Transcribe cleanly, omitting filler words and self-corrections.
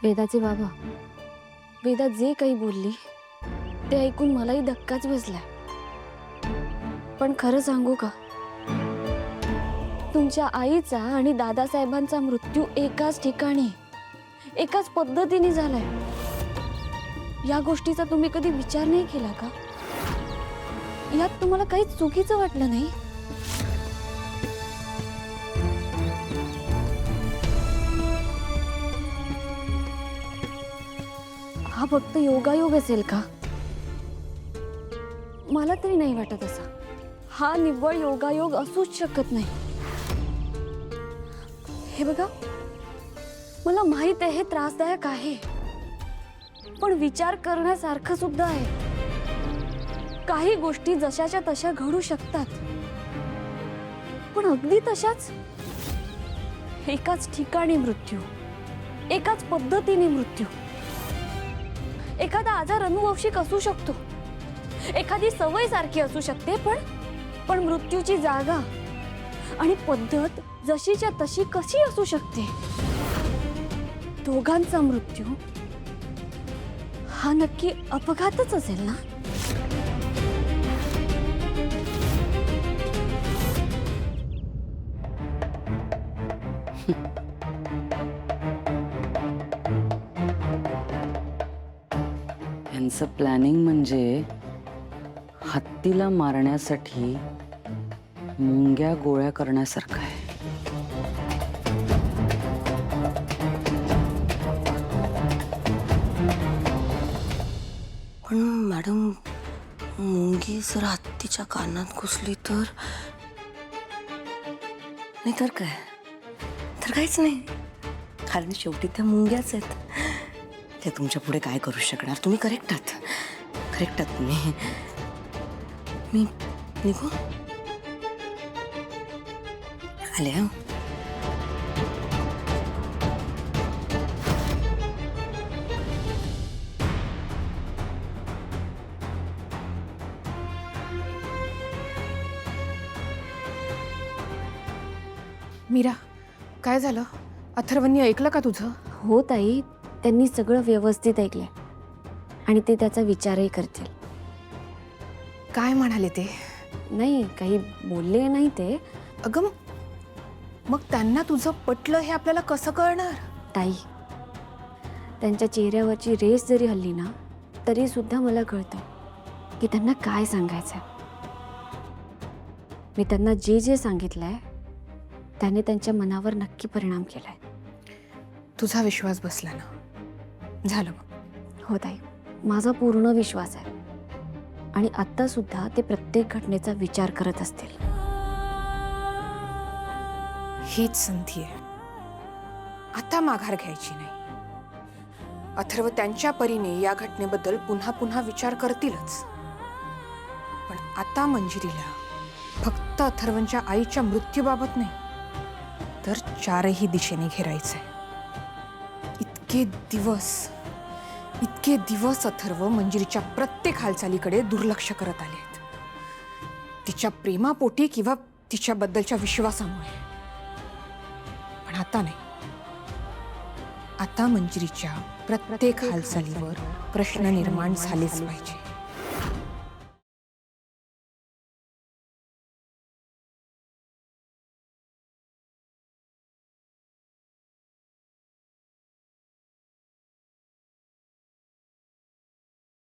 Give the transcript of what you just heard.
वेदाचे बाबा, वेदा जे काही बोलली ते ऐकून मलाही धक्काच बसलाय. पण खरं सांगू का, तुमच्या आईचा आणि दादासाहेबांचा मृत्यू एकाच ठिकाणी एकाच पद्धतीने झालाय. या गोष्टीचा तुम्ही कधी विचार नाही केला का? यात तुम्हाला काहीच चुकीचं वाटलं नाही? हा फक्त योगायोग असेल का? मला तरी नाही वाटत असा. हा निव्वळ योगायोग असूच शकत नाही. हे बघा, मला माहित आहे हे त्रासदायक आहे, पण विचार करण्यासारखं सुद्धा आहे. काही गोष्टी जशाच्या तशा घडू शकतात, पण अगदी तशाच एकाच ठिकाणी मृत्यू, एकाच पद्धतीने मृत्यू. एखादा आजार अनुवंशिक असू शकतो, एखादी सवय सारखी असू शकते, पण मृत्यूची जागा आणि पद्धत जशीच्या तशी कशी असू शकते? दोघांचा मृत्यू हा नक्की अपघातच असेल ना? यांचं प्लॅनिंग म्हणजे हत्तीला मारण्यासाठी मुंग्या गोळ्या करण्यासारखं आहे. पण मॅडम, मुंगी जर हत्तीच्या कानात घुसली तर? नाही तर काय, तर काहीच नाही, कारण शेवटी त्या मुंग्याच आहेत. ते तुमच्या पुढे काय करू शकणार? तुम्ही करेक्ट आहात तुम्ही. मी निघू आले. मीरा, काय झालं? अथर्वनी ऐकलं का तुझं? हो ताई, त्यांनी सगळं व्यवस्थित ऐकलंय आणि ते त्याचा विचारही करतील. काय म्हणाले ते? नाही, काही बोलले नाही ते. अगं, मग त्यांना तुझं पटलं हे आपल्याला कसं कळणार? ताई, त्यांच्या चेहऱ्यावरची रेस जरी हल्ली ना, तरी सुद्धा मला कळतं की त्यांना काय सांगायचंय. मी त्यांना जे जे सांगितलंय त्याने त्यांच्या मनावर नक्की परिणाम केलाय. तुझा विश्वास बसला ना? झालं मग. हो ताई, माझा पूर्ण विश्वास आहे आणि आता सुद्धा ते प्रत्येक घटनेचा विचार करत असतील. हीच संधी आहे, आता माघार घ्यायची नाही. अथर्व त्यांच्या परीने या घटनेबद्दल पुन्हा पुन्हा विचार करतीलच, पण आता मंजिरीला फक्त अथर्वच्या आईच्या मृत्यूबाबत नाही तर चारही दिशेने घेरायचंय. इतके दिवस अथर्व मंजिरीच्या प्रत्येक हालचालीकडे दुर्लक्ष करत आले आहेत, तिच्या प्रेमापोटी किंवा तिच्याबद्दलच्या विश्वासामुळे. पण आता नाही, आता मंजिरीच्या प्रत्येक हालचालीवर प्रश्न निर्माण झालेच पाहिजे.